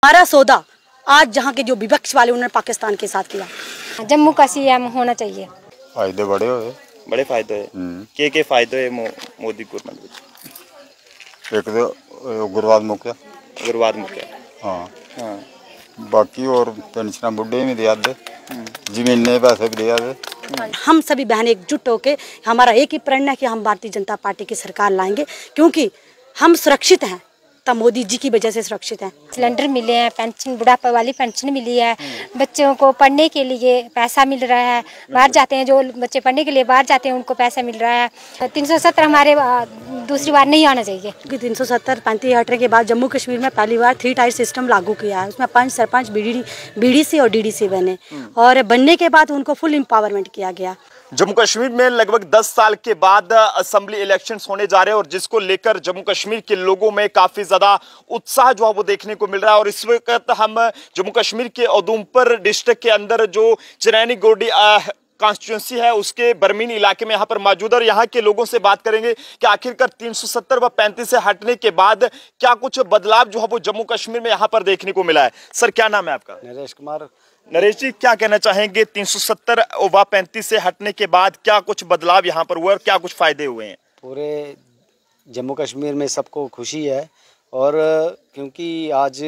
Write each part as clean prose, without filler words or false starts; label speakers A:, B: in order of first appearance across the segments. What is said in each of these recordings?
A: हमारा सौदा आज जहाँ के जो विपक्ष वाले उन्होंने पाकिस्तान के साथ किया।
B: जम्मू का सीएम होना चाहिए।
C: फायदे बड़े होए,
D: बड़े फायदे है। के फायदे है मोदी गवर्नमेंट?
C: एक तो उग्रवाद मुक्या,
D: हाँ हाँ,
C: बाकी और पेंशन बुढ़े भी दिया दे, जमीन ने पैसे भी दिया दे।
A: हम सभी बहनें एकजुट होकर हमारा एक ही प्रण है कि हम भारतीय जनता पार्टी की सरकार लाएंगे, क्योंकि हम सुरक्षित हैं तब मोदी जी की वजह से सुरक्षित हैं।
B: सिलेंडर मिले हैं, पेंशन बुढ़ापा वाली पेंशन मिली है, बच्चों को पढ़ने के लिए पैसा मिल रहा है, बाहर जाते हैं जो बच्चे पढ़ने के लिए बाहर जाते हैं उनको पैसा मिल रहा है। 370 हमारे दूसरी बार नहीं आना चाहिए,
A: क्योंकि 370 35 हटने के बाद जम्मू कश्मीर में पहली बार 3 टायर सिस्टम लागू किया है। उसमें 5 सरपंच बीडीसी और डीडीसी बने और बनने के बाद उनको फुल एम्पावरमेंट किया गया।
D: जम्मू कश्मीर में लगभग 10 साल के बाद असेंबली इलेक्शंस होने जा रहे हैं और जिसको लेकर जम्मू कश्मीर के लोगों में काफी ज्यादा उत्साह जो है वो देखने को मिल रहा है। और इस वक्त हम जम्मू कश्मीर के उधमपुर डिस्ट्रिक्ट के अंदर जो चिनैनी गोरडी कॉन्स्टिट्यूंसी है उसके बरमीन इलाके में यहाँ पर मौजूद और यहाँ के लोगों से बात करेंगे कि आखिरकार 370 व 35 से हटने के बाद क्या कुछ बदलाव जो है वो जम्मू कश्मीर में यहाँ पर देखने को मिला है। सर क्या नाम है आपका?
E: नरेश कुमार।
D: नरेश जी क्या कहना चाहेंगे 370 व 35 से हटने के बाद क्या कुछ बदलाव यहाँ पर हुआ और क्या कुछ फायदे हुए हैं?
E: पूरे जम्मू कश्मीर में सबको खुशी है और क्योंकि आज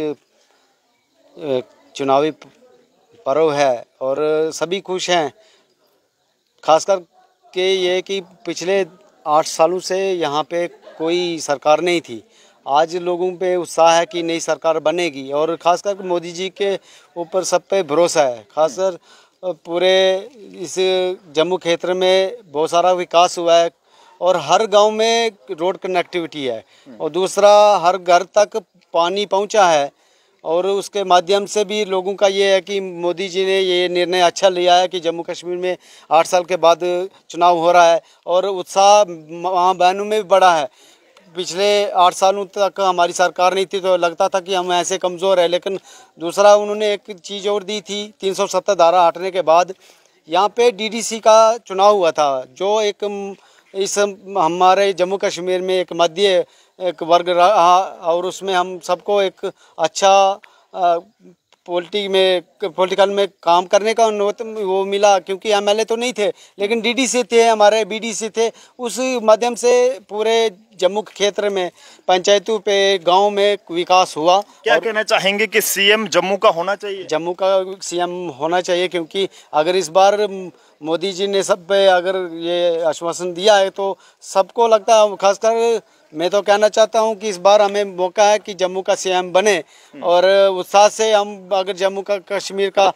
E: चुनावी पर्व है और सभी खुश हैं, खासकर के ये कि पिछले 8 सालों से यहाँ पे कोई सरकार नहीं थी। आज लोगों पे उत्साह है कि नई सरकार बनेगी और खासकर मोदी जी के ऊपर सब पे भरोसा है। खासकर पूरे इस जम्मू क्षेत्र में बहुत सारा विकास हुआ है और हर गांव में रोड कनेक्टिविटी है और दूसरा हर घर तक पानी पहुंचा है और उसके माध्यम से भी लोगों का ये है कि मोदी जी ने ये निर्णय अच्छा लिया है कि जम्मू कश्मीर में 8 साल के बाद चुनाव हो रहा है और उत्साह वहाँ बहनों में भी बढ़ा है। पिछले 8 सालों तक हमारी सरकार नहीं थी तो लगता था कि हम ऐसे कमज़ोर है, लेकिन दूसरा उन्होंने एक चीज़ और दी थी। 370 धारा हटने के बाद यहाँ पे डीडीसी का चुनाव हुआ था जो एक इस हमारे जम्मू कश्मीर में एक मध्य एक वर्ग रहा और उसमें हम सबको एक अच्छा पॉलिटिकल में काम करने का वो मिला, क्योंकि एमएलए तो नहीं थे लेकिन डीडीसी थे, हमारे बीडीसी थे। उस माध्यम से पूरे जम्मू क्षेत्र में पंचायतों पे गांव में विकास हुआ।
D: क्या कहना चाहेंगे कि सीएम जम्मू का होना चाहिए?
E: जम्मू का सीएम होना चाहिए, क्योंकि अगर इस बार मोदी जी ने सब पे अगर ये आश्वासन दिया है तो सबको लगता है, खासकर मैं तो कहना चाहता हूं कि इस बार हमें मौका है कि जम्मू का सीएम बने और उत्साह से हम अगर जम्मू का कश्मीर का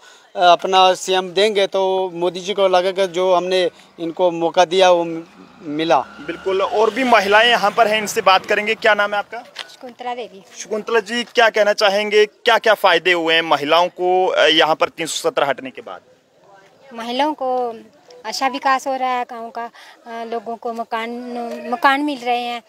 E: अपना सीएम देंगे तो मोदी जी को लगेगा जो हमने इनको मौका दिया वो मिला।
D: बिल्कुल। और भी महिलाएं यहाँ पर हैं, इनसे बात करेंगे। क्या नाम है आपका?
B: शकुंतला देवी।
D: शकुंतला जी क्या कहना चाहेंगे, क्या क्या फायदे हुए हैं महिलाओं को यहाँ पर 370 हटने के बाद?
B: महिलाओं को अच्छा विकास हो रहा है, गाँव का लोगों को मकान मिल रहे हैं,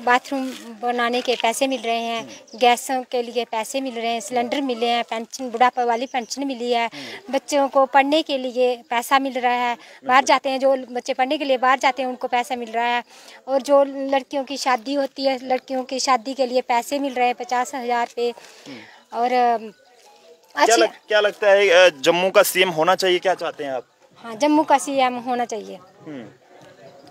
B: बाथरूम बनाने के पैसे मिल रहे हैं, गैसों के लिए पैसे मिल रहे हैं, सिलेंडर मिले हैं, पेंशन बुढ़ापा वाली पेंशन मिली है, बच्चों को पढ़ने के लिए पैसा मिल रहा है, बाहर जाते हैं जो बच्चे पढ़ने के लिए बाहर जाते हैं उनको पैसा मिल रहा है और जो लड़कियों की शादी होती है लड़कियों की शादी के लिए पैसे मिल रहे हैं 50,000 पे। और
D: क्या लगता है जम्मू का सीएम होना चाहिए, क्या चाहते हैं आप?
B: हाँ, जम्मू का सीएम होना चाहिए।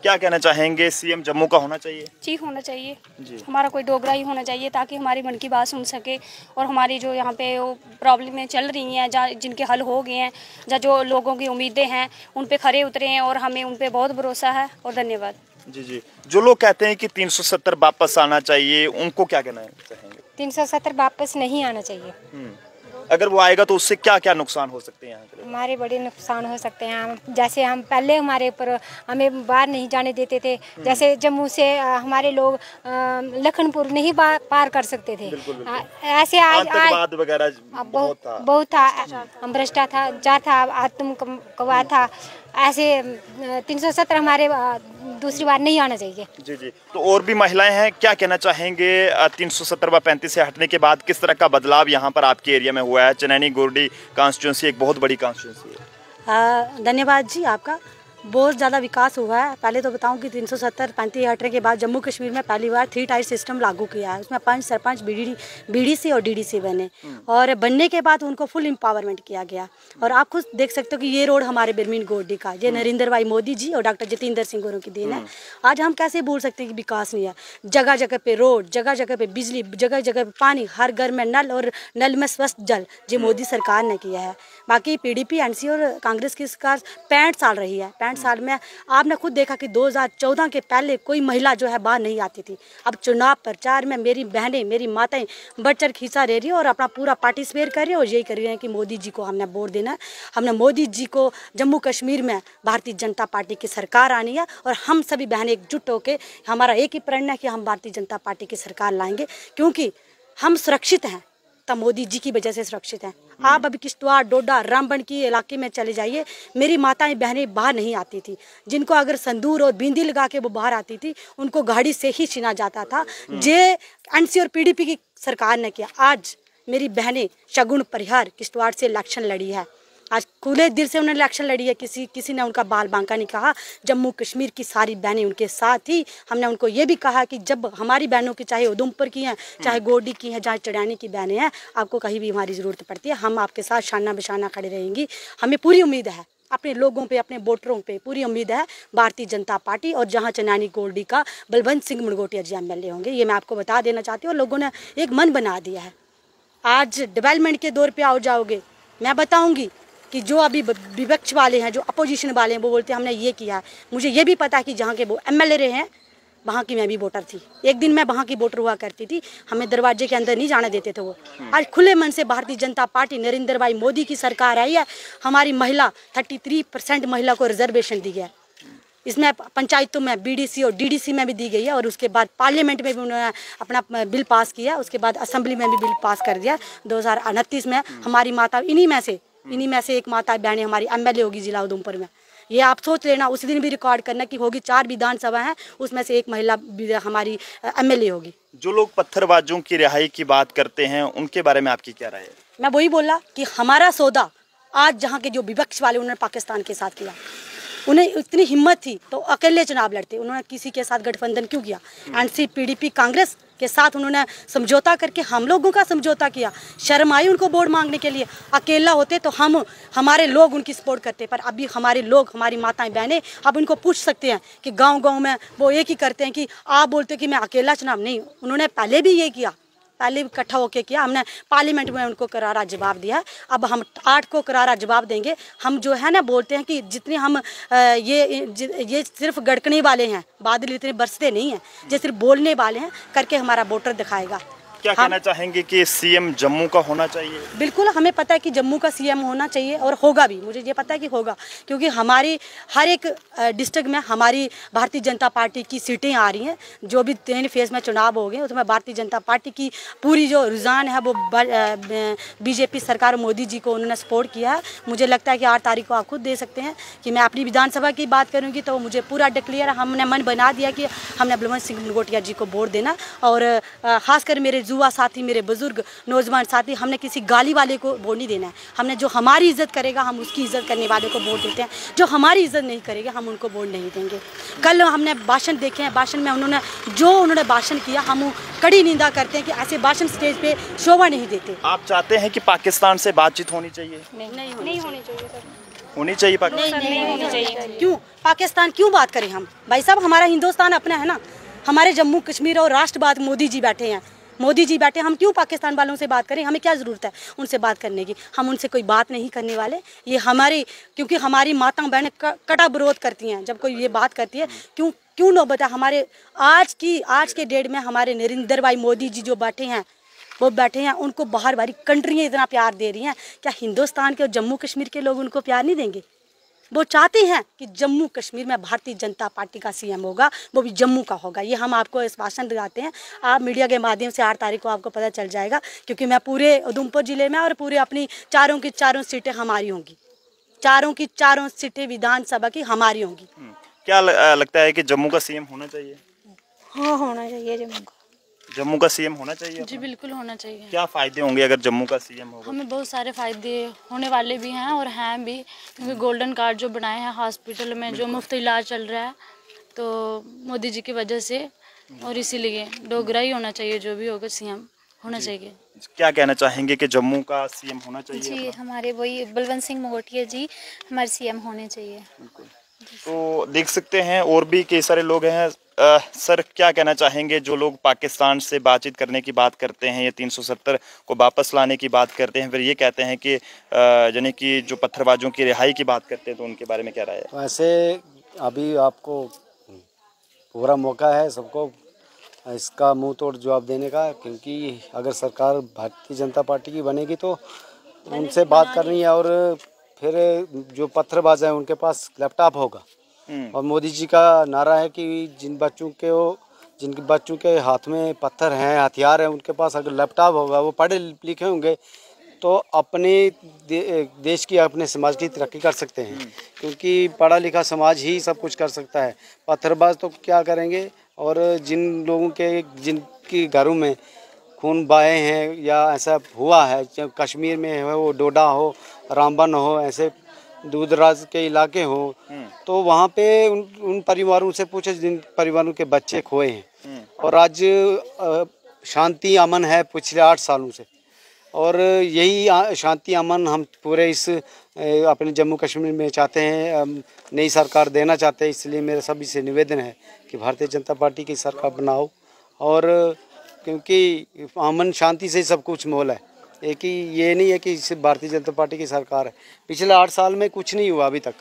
D: क्या कहना चाहेंगे, सीएम जम्मू का होना चाहिए?
F: जी होना चाहिए जी। हमारा कोई डोगरा ही होना चाहिए ताकि हमारी मन की बात सुन सके और हमारी जो यहाँ पे वो प्रॉब्लमें चल रही हैं जहाँ जिनके हल हो गए हैं, जहाँ जो लोगों की उम्मीदें हैं उन पे खरे उतरे हैं और हमें उन पे बहुत भरोसा है और धन्यवाद।
D: जी जी। जो लोग कहते हैं कि 370 वापस आना चाहिए उनको क्या कहना चाहेंगे?
B: 370 वापस नहीं आना चाहिए।
D: अगर वो आएगा तो उससे क्या क्या नुकसान हो सकते हैं यहाँ के?
B: हमारे बड़े नुकसान हो सकते हैं। जैसे हम पहले हमारे ऊपर हमें बाहर नहीं जाने देते थे, जैसे जम्मू से हमारे लोग लखनपुर नहीं पार कर सकते थे। ऐसे
D: आतंकवाद वगैरह
B: बहुत था, भ्रष्टाचार था, आतंकवाद था। ऐसे 370 हमारे दूसरी बार नहीं आना चाहिए।
D: जी जी। तो और भी महिलाएं हैं, क्या कहना चाहेंगे 370 व 35 से हटने के बाद किस तरह का बदलाव यहाँ पर आपके एरिया में हुआ है? चिनैनी गोरडी कॉन्स्टिट्यूंसी एक बहुत बड़ी कॉन्स्टिट्यूंसी है।
A: धन्यवाद जी आपका। बहुत ज़्यादा विकास हुआ है। पहले तो बताऊं कि 370 35 हटने के बाद जम्मू कश्मीर में पहली बार 3 टायर सिस्टम लागू किया है। उसमें 5 सरपंच बीडीसी और डीडीसी बने और बनने के बाद उनको फुल एम्पावरमेंट किया गया। और आप खुद देख सकते हो कि ये रोड हमारे बिरमीन गोडी का, ये नरेंद्र भाई मोदी जी और डॉक्टर जितेंद्र सिंह गोरों की देन है। आज हम कैसे बोल सकते हैं कि विकास नहीं है? जगह जगह पे रोड, जगह जगह पे बिजली, जगह जगह पे पानी, हर घर में नल और नल में स्वच्छ जल, जो मोदी सरकार ने किया है। बाकी पीडीपी एनसी और कांग्रेस की सरकार 65 साल रही है। 65 साल में आपने खुद देखा कि 2014 के पहले कोई महिला जो है बाहर नहीं आती थी। अब चुनाव प्रचार में मेरी बहनें, मेरी माताएं बढ़ चढ़ खींचा रह रही है और अपना पूरा पार्टिसिपेट कर रही है और यही कर रही है कि मोदी जी को हमने वोट देना है। हमने मोदी जी को जम्मू कश्मीर में भारतीय जनता पार्टी की सरकार आनी है और हम सभी बहनें एकजुट होकर हमारा एक ही प्रण है कि हम भारतीय जनता पार्टी की सरकार लाएंगे, क्योंकि हम सुरक्षित हैं तब मोदी जी की वजह से सुरक्षित हैं। आप अभी किश्तवाड़, डोडा, रामबन की इलाके में चले जाइए, मेरी माताएं बहनें बाहर नहीं आती थी। जिनको अगर संदूर और बिंदी लगा के वो बाहर आती थी, उनको गाड़ी से ही छीना जाता था। जे एनसी और पीडीपी की सरकार ने किया। आज मेरी बहनें शगुन परिहार किश्तवाड़ से इलेक्शन लड़ी है। आज खुले दिल से उन्होंने इलेक्शन लड़ी है। किसी ने उनका बाल बांका नहीं कहा। जम्मू कश्मीर की सारी बहनें उनके साथ ही। हमने उनको ये भी कहा कि जब हमारी बहनों की, चाहे उधमपुर की हैं, चाहे गोडी की हैं, चाहे चढ़ानी की बहनें हैं, आपको कहीं भी हमारी ज़रूरत पड़ती है, हम आपके साथ शाना बशाना खड़े रहेंगी। हमें पूरी उम्मीद है अपने लोगों पे, अपने वोटरों पे पूरी उम्मीद है भारतीय जनता पार्टी। और जहां चनैनी गोल्डी का बलवंत सिंह मुनगोटिया जी एमएलए होंगे, ये मैं आपको बता देना चाहती हूँ। और लोगों ने एक मन बना दिया है। आज डेवलपमेंट के दौर पे आओ जाओगे, मैं बताऊंगी कि जो अभी विपक्ष वाले हैं, जो अपोजिशन वाले हैं, वो बोलते हैं हमने ये किया है। मुझे ये भी पता है कि जहाँ के वो एमएलए रहे हैं, वहाँ की मैं भी वोटर थी। एक दिन मैं वहाँ की वोटर हुआ करती थी। हमें दरवाजे के अंदर नहीं जाने देते थे वो। आज खुले मन से भारतीय जनता पार्टी, नरेंद्र भाई मोदी की सरकार आई है। हमारी महिला 33% महिला को रिजर्वेशन दी गया है। इसमें पंचायतों में बीडीसी और डीडीसी में भी दी गई है। और उसके बाद पार्लियामेंट में भी उन्होंने अपना बिल पास किया। उसके बाद असेंबली में भी बिल पास कर दिया। 2029 में हमारी माता इन्हीं में से एक माता बहन हमारी एमएलए होगी जिला उधमपुर में। ये आप सोच लेना, उस दिन भी रिकॉर्ड करना कि होगी 4 विधानसभा हैं, उसमें से एक महिला हमारी एमएलए होगी।
D: जो लोग पत्थरबाजों की रिहाई की बात करते हैं, उनके बारे में आपकी क्या राय है?
A: मैं वही बोला कि हमारा सौदा आज जहाँ के जो विपक्ष वाले उन्होंने पाकिस्तान के साथ किया। उन्हें इतनी हिम्मत थी तो अकेले चुनाव लड़ते। उन्होंने किसी के साथ गठबंधन क्यों किया? एनसी, पीडीपी, कांग्रेस के साथ उन्होंने समझौता करके हम लोगों का समझौता किया। शर्म आई उनको वोट मांगने के लिए। अकेला होते तो हमारे लोग उनकी सपोर्ट करते। पर अभी हमारे लोग, हमारी माताएं बहनें अब उनको पूछ सकते हैं कि गांव-गांव में वो एक ही करते हैं कि आप बोलते कि मैं अकेला चुनाव नहीं। उन्होंने पहले भी ये किया, पहले भी इकट्ठा होकर किया। हमने पार्लियामेंट में उनको करारा जवाब दिया। अब हम 8 को करारा जवाब देंगे। हम जो है ना बोलते हैं कि जितने हम ये सिर्फ गड़कने वाले हैं, बादल इतने बरसते नहीं हैं। ये सिर्फ बोलने वाले हैं, करके हमारा वोटर दिखाएगा।
D: क्या कहना चाहेंगे कि सीएम जम्मू का होना चाहिए? बिल्कुल,
A: हमें पता है कि जम्मू का सीएम होना चाहिए और होगा भी। मुझे ये पता है कि होगा, क्योंकि हमारी हर एक डिस्ट्रिक्ट में हमारी भारतीय जनता पार्टी की सीटें आ रही हैं। जो भी 3 फेज में चुनाव हो गए उसमें भारतीय जनता पार्टी की पूरी जो रुझान है वो बीजेपी सरकार, मोदी जी को उन्होंने सपोर्ट किया है। मुझे लगता है कि 8 तारीख को आप खुद दे सकते हैं कि मैं अपनी विधानसभा की बात करूँगी तो मुझे पूरा डिक्लेयर, हमने मन बना दिया कि हमने बलवंत सिंह मुनगोटिया जी को वोट देना। और खासकर मेरे युवा साथी, मेरे बुजुर्ग नौजवान साथी, हमने किसी गाली वाले को वोट नहीं देना है। हमने जो हमारी इज्जत करेगा हम उसकी इज्जत करने वाले को वोट देते हैं। जो हमारी इज्जत नहीं करेगा हम उनको वोट नहीं देंगे। कल हमने भाषण देखे हैं, भाषण में उन्होंने भाषण किया, हम कड़ी निंदा करते हैं कि ऐसे भाषण स्टेज पे शोभा नहीं देते।
D: आप चाहते हैं कि पाकिस्तान से बातचीत होनी चाहिए?
F: नहीं होनी चाहिए सर।
D: होनी चाहिए पाकिस्तान?
F: नहीं होनी चाहिए।
A: क्यों पाकिस्तान क्यों बात करें हम? भाई साहब, हमारा हिंदुस्तान अपना है ना। हमारे जम्मू कश्मीर और राष्ट्रवाद मोदी जी बैठे हैं। मोदी जी बैठे, हम क्यों पाकिस्तान वालों से बात करें? हमें क्या ज़रूरत है उनसे बात करने की? हम उनसे कोई बात नहीं करने वाले। ये क्योंकि हमारी माता बहनें कड़ा विरोध करती हैं जब कोई ये बात करती है। क्यों नौबत है हमारे आज के डेट में हमारे नरेंद्र भाई मोदी जी जो बैठे हैं, वो बैठे हैं, उनको बाहर बाहरी कंट्रियाँ इतना प्यार दे रही हैं। क्या हिंदुस्तान के और जम्मू कश्मीर के लोग उनको प्यार नहीं देंगे? वो चाहते हैं कि जम्मू कश्मीर में भारतीय जनता पार्टी का सीएम होगा, वो भी जम्मू का होगा। ये हम आपको इस भाषण दिखाते हैं। आप मीडिया के माध्यम से 8 तारीख को आपको पता चल जाएगा, क्योंकि मैं पूरे उधमपुर ज़िले में और पूरे अपनी चारों की चारों सीटें हमारी होंगी। चारों की चारों सीटें विधानसभा की हमारी होंगी।
D: क्या लगता है कि जम्मू का सीएम होना चाहिए?
F: हाँ, होना चाहिए जम्मू का।
D: जम्मू का सीएम होना चाहिए?
G: जी बिल्कुल होना चाहिए।
D: क्या फायदे होंगे अगर जम्मू का सीएम होगा?
G: हमें बहुत सारे फायदे होने वाले भी हैं और हैं भी, क्योंकि गोल्डन कार्ड जो बनाए हैं हॉस्पिटल में जो मुफ्त इलाज चल रहा है तो मोदी जी की वजह से, और इसीलिए डोगरा ही होना चाहिए, जो भी होगा सीएम होना चाहिए।
D: क्या कहना चाहेंगे कि जम्मू का सीएम होना चाहिए?
H: जी हमारे वही बलवंत सिंह मगोटिया जी हमारे सीएम होने चाहिए।
D: तो देख सकते हैं और भी कई सारे लोग हैं। सर क्या कहना चाहेंगे, जो लोग पाकिस्तान से बातचीत करने की बात करते हैं, ये 370 को वापस लाने की बात करते हैं, फिर ये कहते हैं कि यानी कि जो पत्थरबाजों की रिहाई की बात करते हैं, तो उनके बारे में क्या राय है?
E: तो ऐसे अभी आपको पूरा मौका है सबको इसका मुंह तोड़ जवाब देने का, क्योंकि अगर सरकार भारतीय जनता पार्टी की बनेगी तो उनसे बात करनी है, और फिर जो पत्थरबाज हैं उनके पास लैपटॉप होगा। और मोदी जी का नारा है कि जिन बच्चों के हाथ में पत्थर हैं, हथियार हैं, उनके पास अगर लैपटॉप होगा, वो पढ़े लिखे होंगे तो अपने देश की, अपने समाज की तरक्की कर सकते हैं, क्योंकि पढ़ा लिखा समाज ही सब कुछ कर सकता है। पत्थरबाज तो क्या करेंगे। और जिन लोगों के जिनके घरों में खून बहे हैं या ऐसा हुआ है, चाहे कश्मीर में हो, वो डोडा हो, रामबन हो, ऐसे दूरदराज के इलाके हो, तो वहाँ पे उन परिवारों से पूछे जिन परिवारों के बच्चे खोए हैं। और आज शांति अमन है पिछले 8 सालों से, और यही शांति अमन हम पूरे इस अपने जम्मू कश्मीर में चाहते हैं, नई सरकार देना चाहते हैं। इसलिए मेरा सभी से निवेदन है कि भारतीय जनता पार्टी की सरकार बनाओ, और क्योंकि अमन शांति से सब कुछ मोल है। एक ही ये नहीं है कि सिर्फ भारतीय जनता पार्टी की सरकार है। पिछले 8 साल में कुछ नहीं हुआ अभी तक,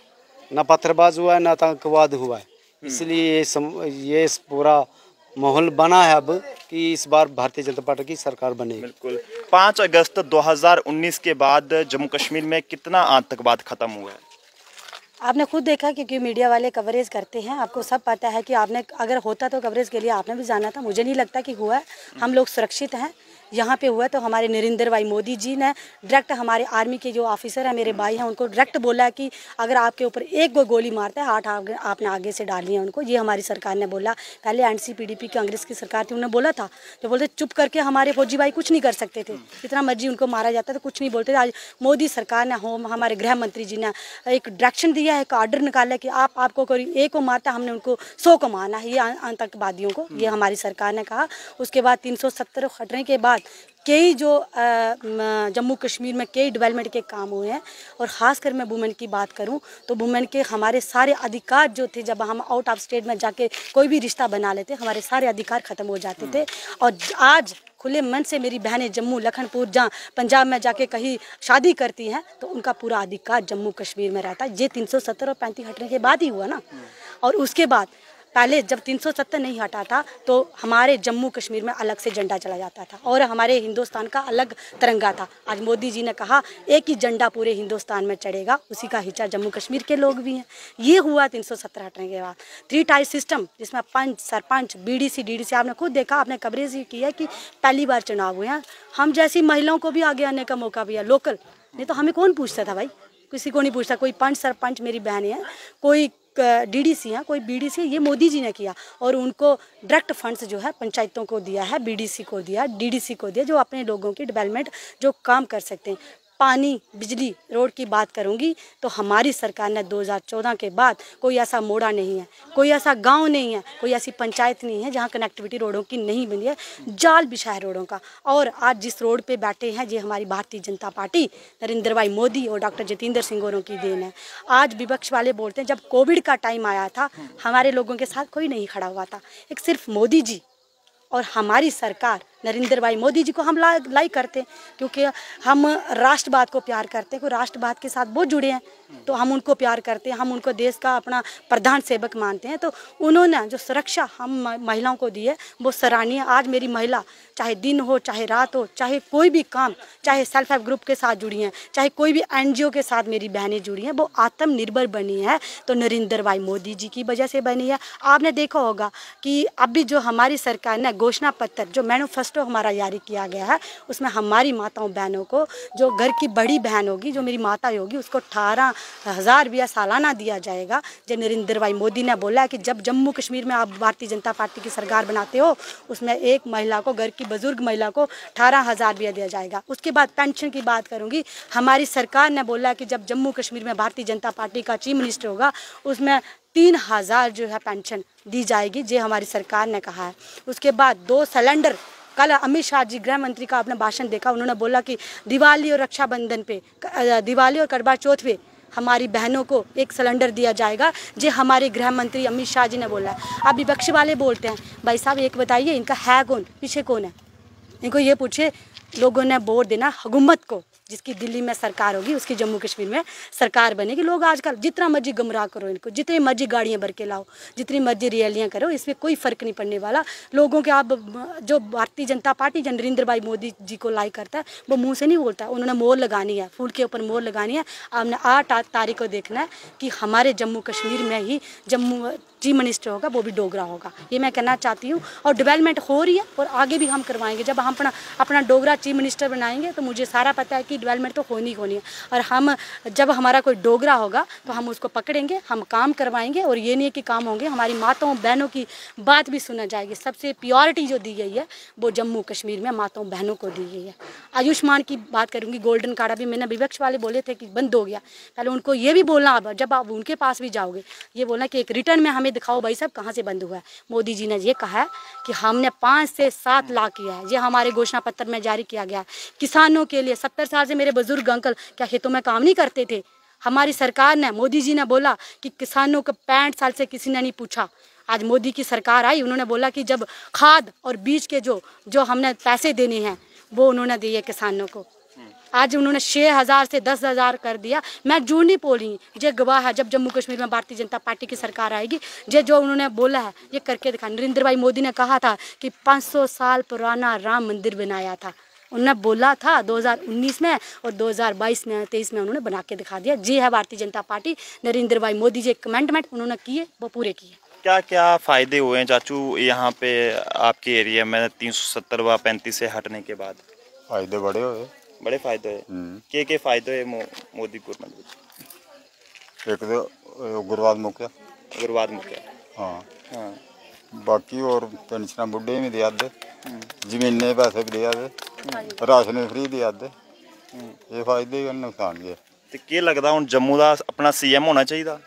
E: ना पत्थरबाज हुआ है, ना आतंकवाद हुआ है। इसलिए ये पूरा माहौल बना है अब कि इस बार भारतीय जनता पार्टी की सरकार बनेगी।
D: बिल्कुल। 5 अगस्त 2019 के बाद जम्मू कश्मीर में कितना आतंकवाद खत्म हुआ है?
A: आपने खुद देखा, क्योंकि मीडिया वाले कवरेज करते हैं, आपको सब पता है कि आपने अगर होता तो कवरेज के लिए आपने भी जाना था। मुझे नहीं लगता कि हुआ है। हम लोग सुरक्षित हैं। यहाँ पे हुआ तो हमारे नरेंद्र भाई मोदी जी ने डायरेक्ट हमारे आर्मी के जो ऑफिसर हैं, मेरे भाई हैं, उनको डायरेक्ट बोला कि अगर आपके ऊपर एक गोली मारता है, 8 आपने आगे से डालनी है उनको। ये हमारी सरकार ने बोला। पहले NCPDP कांग्रेस की सरकार थी, उन्होंने बोला था, तो बोलते चुप करके हमारे फौजी भाई कुछ नहीं कर सकते थे, जितना मर्जी उनको मारा जाता था, कुछ नहीं बोलते थे। आज मोदी सरकार ने, हमारे गृह मंत्री जी ने एक डायरेक्शन दिया है, एक ऑर्डर निकाला कि आपको कोई एक को मारता, हमने उनको 100 को मारना है, ये आतंकवादियों को। ये हमारी सरकार ने कहा। उसके बाद 370 हटने के बाद कई जो जम्मू कश्मीर में कई डेवलपमेंट के काम हुए हैं। और ख़ासकर मैं वुमेन की बात करूं तो वुमेन के हमारे सारे अधिकार जो थे, जब हम आउट ऑफ स्टेट में जाके कोई भी रिश्ता बना लेते, हमारे सारे अधिकार ख़त्म हो जाते थे। और आज खुले मन से मेरी बहनें जम्मू, लखनपुर, जहाँ पंजाब में जाके कहीं शादी करती हैं, तो उनका पूरा अधिकार जम्मू कश्मीर में रहता है। ये 370 और 35 हटने के बाद ही हुआ ना। और उसके बाद पहले जब 370 नहीं हटा था तो हमारे जम्मू कश्मीर में अलग से झंडा चला जाता था और हमारे हिंदुस्तान का अलग तिरंगा था। आज मोदी जी ने कहा एक ही झंडा पूरे हिंदुस्तान में चढ़ेगा, उसी का हिस्सा जम्मू कश्मीर के लोग भी हैं। ये हुआ 370 हटने के बाद। 3 टायर सिस्टम, जिसमें पंच, सरपंच, BDC, DDC, आपने खुद देखा, आपने कवरेज ही किया कि पहली बार चुनाव हुए हैं। हम जैसी महिलाओं को भी आगे आने का मौका भी है, लोकल। नहीं तो हमें कौन पूछता था भाई, किसी को नहीं पूछता। कोई पंच, सरपंच मेरी बहन है, कोई DDC हैं, कोई BDC है। ये मोदी जी ने किया और उनको डायरेक्ट फंड्स जो है पंचायतों को दिया है, BDC को दिया, DDC को दिया, जो अपने लोगों की डेवलपमेंट जो काम कर सकते हैं। पानी, बिजली, रोड की बात करूंगी तो हमारी सरकार ने 2014 के बाद कोई ऐसा मोड़ा नहीं है, कोई ऐसा गांव नहीं है, कोई ऐसी पंचायत नहीं है जहां कनेक्टिविटी रोडों की नहीं बनी है। जाल बिछा है रोडों का। और आज जिस रोड पे बैठे हैं, ये हमारी भारतीय जनता पार्टी, नरेंद्र भाई मोदी और डॉक्टर जितेंद्र सिंह औरों की देन है। आज विपक्ष वाले बोलते हैं जब कोविड का टाइम आया था हमारे लोगों के साथ कोई नहीं खड़ा हुआ था। एक सिर्फ मोदी जी और हमारी सरकार, नरेंद्र भाई मोदी जी को हम लाइक करते हैं, क्योंकि हम राष्ट्रवाद को प्यार करते हैं, कोई राष्ट्रवाद के साथ बहुत जुड़े हैं, तो हम उनको प्यार करते हैं, हम उनको देश का अपना प्रधान सेवक मानते हैं। तो उन्होंने जो सुरक्षा हम महिलाओं को दी है वो सराहनीय। आज मेरी महिला चाहे दिन हो, चाहे रात हो, चाहे कोई भी काम, चाहे सेल्फ हेल्प ग्रुप के साथ जुड़ी हैं, चाहे कोई भी NGO के साथ मेरी बहनें जुड़ी हैं, वो आत्मनिर्भर बनी है तो नरेंद्र भाई मोदी जी की वजह से बनी है। आपने देखा होगा कि अभी जो हमारी सरकार ने घोषणा पत्र, जो मैनिफेस्टो मैनिफेस्टो हमारा जारी किया गया है, उसमें हमारी माताओं बहनों को, जो घर की बड़ी बहन होगी, जो मेरी माता होगी, उसको 18,000 रुपया सालाना दिया जाएगा। जो नरेंद्र भाई मोदी ने बोला है कि जब जम्मू कश्मीर में आप भारतीय जनता पार्टी की सरकार बनाते हो, उसमें एक महिला को, घर की बुजुर्ग महिला को 18,000 रुपया दिया जाएगा। उसके बाद पेंशन की बात करूँगी, हमारी सरकार ने बोला कि जब जम्मू कश्मीर में भारतीय जनता पार्टी का चीफ मिनिस्टर होगा, उसमें 3,000 जो है पेंशन दी जाएगी, ये हमारी सरकार ने कहा है। उसके बाद 2 सिलेंडर, कल अमित शाह जी गृह मंत्री का आपने भाषण देखा, उन्होंने बोला कि दिवाली और रक्षाबंधन पे, दिवाली और करवा चौथ पे हमारी बहनों को 1 सिलेंडर दिया जाएगा। ये हमारे गृह मंत्री अमित शाह जी ने बोला है। अब विपक्ष वाले बोलते हैं, भाई साहब एक बताइए, इनका है कौन, पीछे कौन है? इनको ये पूछे, लोगों ने वोट देना हुकूमत को, जिसकी दिल्ली में सरकार होगी उसकी जम्मू कश्मीर में सरकार बनेगी। लोग आजकल जितना मर्जी गुमराह करो इनको, जितनी मर्जी गाड़ियाँ भर के लाओ, जितनी मर्जी रैलियाँ करो, इसमें कोई फ़र्क नहीं पड़ने वाला। लोगों के आप जो भारतीय जनता पार्टी नरेंद्र भाई मोदी जी को लाइक करता है, वो मुंह से नहीं बोलता, उन्होंने मोहर लगानी है, फूल के ऊपर मोहर लगानी है। आपने 8 तारीख को देखना है कि हमारे जम्मू कश्मीर में ही जम्मू चीफ मिनिस्टर होगा, वो भी डोगरा होगा। ये मैं कहना चाहती हूँ। और डेवलपमेंट हो रही है और आगे भी हम करवाएंगे। जब हम अपना डोगरा चीफ मिनिस्टर बनाएंगे तो मुझे सारा पता है कि डेवलपमेंट तो होनी है। और हम जब हमारा कोई डोगरा होगा तो हम उसको पकड़ेंगे, हम काम करवाएंगे। और ये नहीं है कि काम होंगे, हमारी माताओं बहनों की बात भी सुना जाएगी। सबसे प्योरिटी जो दी गई है वो जम्मू कश्मीर में माताओं बहनों को दी गई है। आयुष्मान की बात करूँगी, गोल्डन कार्ड अभी मैंने विपक्ष वाले बोले थे कि बंद हो गया, पहले उनको ये भी बोलना, अब जब आप उनके पास भी जाओगे ये बोलना कि एक रिटर्न में हमें दिखाओ भाई साहब कहाँ से बंद हुआ है। मोदी जी ने ये कहा है कि हमने 5 से 7 लाख किया है, ये हमारे घोषणा पत्र में जारी किया गया। किसानों के लिए 70 साल से मेरे बुजुर्ग अंकल क्या खेतों में काम नहीं करते थे? हमारी सरकार ने, मोदी जी ने बोला कि किसानों को 65 साल से किसी ने नहीं पूछा। आज मोदी की सरकार आई, उन्होंने बोला कि जब खाद और बीज के जो हमने पैसे देने हैं वो उन्होंने दिए किसानों को। आज उन्होंने 6,000 से 10,000 कर दिया। मैं झूठ नहीं बोल रही, ये गवाह है। जब जम्मू कश्मीर में भारतीय जनता पार्टी की सरकार आएगी, ये जो उन्होंने बोला है ये करके दिखा। नरेंद्र भाई मोदी ने कहा था कि 500 साल पुराना राम मंदिर बनाया था, उन्होंने बोला था 2019 में, और 2022 में 23 में उन्होंने बना के दिखा दिया। जी है भारतीय जनता पार्टी, नरेंद्र भाई मोदी जी कमेंटमेंट उन्होंने किए वो पूरे किए।
D: क्या क्या फ़ायदे हुए हैं चाचू यहाँ पे आपके एरिया में 370 व 35 से हटने के बाद?
C: फायदे बड़े हुए,
D: बड़े फायदे हुए। के फायदे हुए मोदी गवर्नमेंट?
C: एक तो उग्रवाद मुक्या,
D: हाँ।
C: बाकी और पेंशन बुढ़े भी दिया दे, जमीने पैसे भी दिया दे, राशन फ्री दिया दे, ये फायदे नुकसान के।
D: तो क्या लगता हूँ जम्मू का अपना CM होना चाहिए?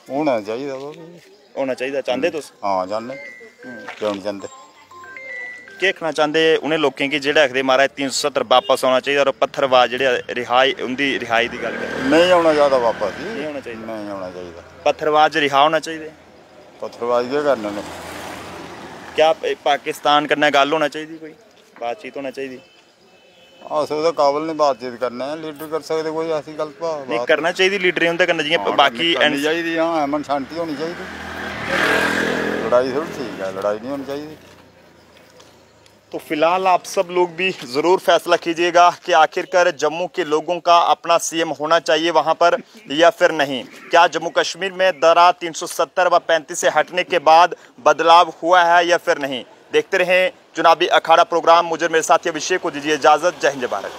C: होना चाहिए,
D: होना चाहिए। चाहते तुस?
C: हाँ चाहते, क्यों नहीं चाहते?
D: क्या कहना चाहते उन्हें लोगों की जेह्ड़े आखदे महाराज 370 वापस आना चाहिए और पत्थरबाज जेह्ड़े रिहाई उनकी रिहाई की गल कर?
C: नहीं होना चाहिए वापस,
D: नहीं होना चाहिए,
C: नहीं होना चाहिए।
D: पत्थरबाज रिहा होना चाहिए।
C: पत्थरबाज क्या करने ने?
D: क्या पाकिस्तान कन्नै गल होना चाहिए, कोई बातचीत होना चाहिए?
C: अस ओह्दे काबल नहीं बातचीत करने, लीडर कर सकते कोई ऐसी गल
D: नहीं करना चाहिए लीडर उंदे कन्नै जियां बाकी
C: चाहिए। हाँ अमन शांति होनी चाहिए, लड़ाई थोड़ी ठीक है, लड़ाई नहीं होनी चाहिए।
D: तो फिलहाल आप सब लोग भी ज़रूर फैसला कीजिएगा कि आखिरकार जम्मू के लोगों का अपना CM होना चाहिए वहां पर या फिर नहीं। क्या जम्मू कश्मीर में धारा 370 व 35 से हटने के बाद बदलाव हुआ है या फिर नहीं? देखते रहें चुनावी अखाड़ा प्रोग्राम। मुझे मेरे साथी अभिषेक को दीजिए इजाज़त। जय हिंद, जय भारत।